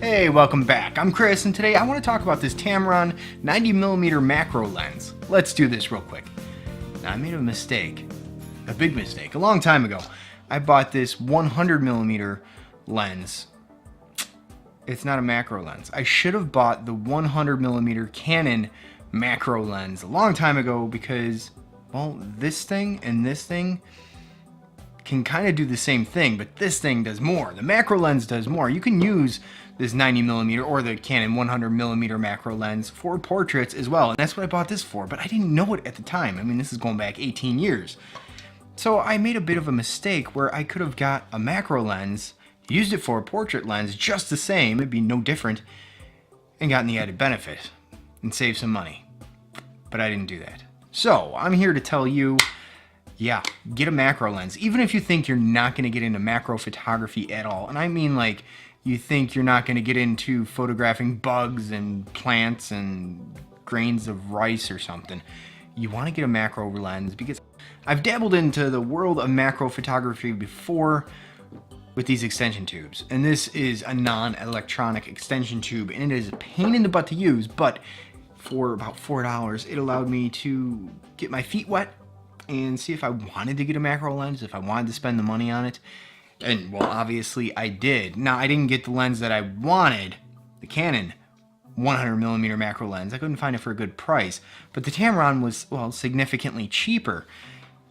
Hey, welcome back. I'm Chris, and today I want to talk about this Tamron 90mm macro lens. Let's do this real quick. Now, I made a mistake, a big mistake, a long time ago. I bought this 100mm lens. It's not a macro lens. I should have bought the 100mm Canon macro lens a long time ago because, well, this thing and this thing can kind of do the same thing, but this thing does more. The macro lens does more. You can use this 90mm or the Canon 100mm macro lens for portraits as well, and that's what I bought this for, but I didn't know it at the time. I mean, this is going back 18 years. So I made a bit of a mistake where I could have got a macro lens, used it for a portrait lens just the same, it'd be no different, and gotten the added benefit and saved some money. But I didn't do that. So I'm here to tell you, yeah, get a macro lens. Even if you think you're not going to get into macro photography at all, and I mean like you think you're not going to get into photographing bugs and plants and grains of rice or something, you want to get a macro lens because I've dabbled into the world of macro photography before with these extension tubes, and this is a non-electronic extension tube, and it is a pain in the butt to use, but for about $4 it allowed me to get my feet wet and see if I wanted to get a macro lens, if I wanted to spend the money on it. And well, obviously I did. Now, I didn't get the lens that I wanted, the Canon 100mm macro lens. I couldn't find it for a good price, but the Tamron was, well, significantly cheaper.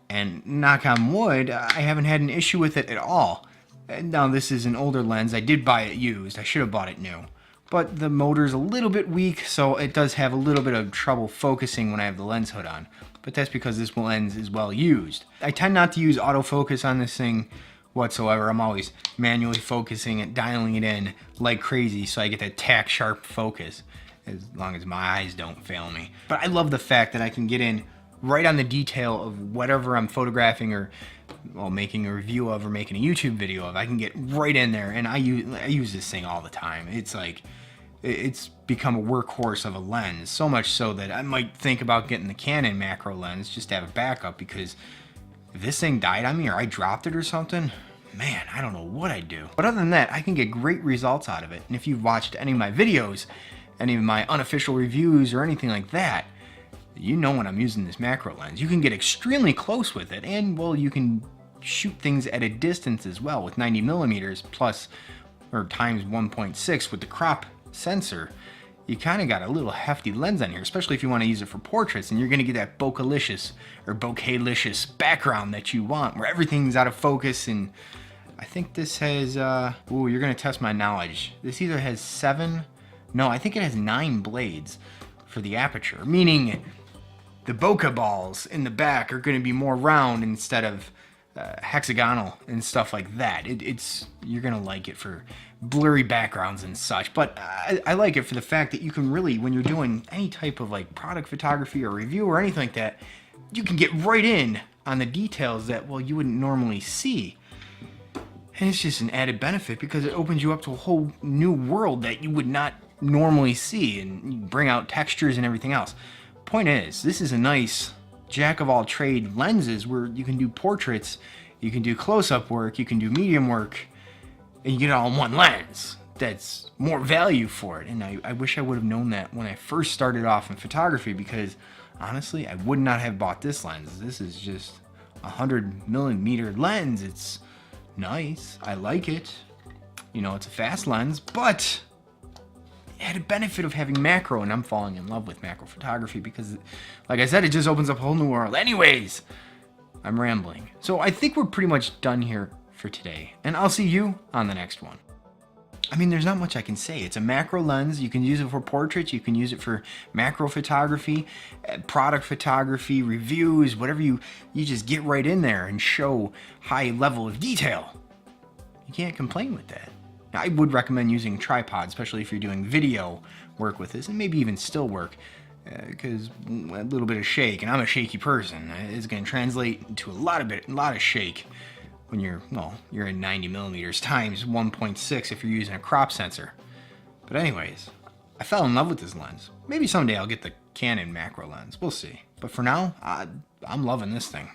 And knock on wood, I haven't had an issue with it at all. And now, this is an older lens. I did buy it used. I should have bought it new. But the motor's a little bit weak, so it does have a little bit of trouble focusing when I have the lens hood on. But that's because this lens is well used. I tend not to use autofocus on this thing whatsoever. I'm always manually focusing it, dialing it in like crazy so I get that tack sharp focus, as long as my eyes don't fail me. But I love the fact that I can get in right on the detail of whatever I'm photographing or, well, making a review of or making a YouTube video of. I can get right in there, and I use this thing all the time. It's like, it's become a workhorse of a lens, so much so that I might think about getting the Canon macro lens just to have a backup, because if this thing died on me or I dropped it or something, man, I don't know what I'd do. But other than that, I can get great results out of it. And if you've watched any of my videos, any of my unofficial reviews or anything like that, you know when I'm using this macro lens. You can get extremely close with it, and well, you can shoot things at a distance as well with 90mm plus or times 1.6 with the crop sensor. You kind of got a little hefty lens on here, especially if you want to use it for portraits, and you're going to get that bokeh-licious or bokeh-licious background that you want, where everything's out of focus. And I think this has, ooh, you're going to test my knowledge. This either has 7, no, I think it has 9 blades for the aperture, meaning the bokeh balls in the back are going to be more round instead of hexagonal and stuff like that. You're gonna like it for blurry backgrounds and such, but I like it for the fact that you can really, when you're doing any type of like product photography or review or anything like that, you can get right in on the details that, well, you wouldn't normally see. And it's just an added benefit because it opens you up to a whole new world that you would not normally see, and you bring out textures and everything else. Point is, this is a nice jack of all trade lenses where you can do portraits, you can do close-up work, you can do medium work, and you get it all in one lens. That's more value for it. And I wish I would have known that when I first started off in photography, because honestly, I would not have bought this lens. This is just a 100mm lens. It's nice. I like it. You know, it's a fast lens, but it had a benefit of having macro, and I'm falling in love with macro photography because, like I said, it just opens up a whole new world. Anyways, I'm rambling. So I think we're pretty much done here for today, and I'll see you on the next one. I mean, there's not much I can say. It's a macro lens. You can use it for portraits. You can use it for macro photography, product photography, reviews, whatever. You just get right in there and show high level of detail. You can't complain with that. Now, I would recommend using a tripod, especially if you're doing video work with this, and maybe even still work, because a little bit of shake, and I'm a shaky person, is going to translate into a lot of shake when you're in 90mm times 1.6 if you're using a crop sensor. But anyways, I fell in love with this lens. Maybe someday I'll get the Canon macro lens. We'll see. But for now, I'm loving this thing.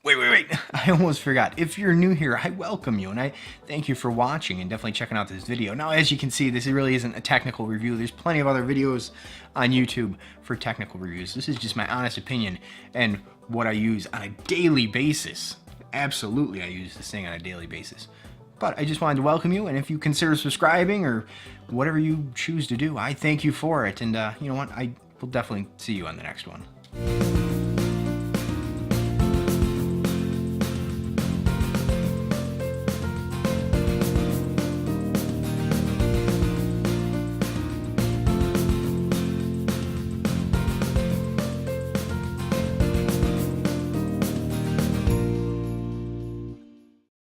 Wait. I almost forgot. If you're new here, I welcome you and I thank you for watching and definitely checking out this video. Now, as you can see, this really isn't a technical review. There's plenty of other videos on YouTube for technical reviews. This is just my honest opinion and what I use on a daily basis. Absolutely, I use this thing on a daily basis. But I just wanted to welcome you, and if you consider subscribing or whatever you choose to do, I thank you for it. And you know what? I will definitely see you on the next one.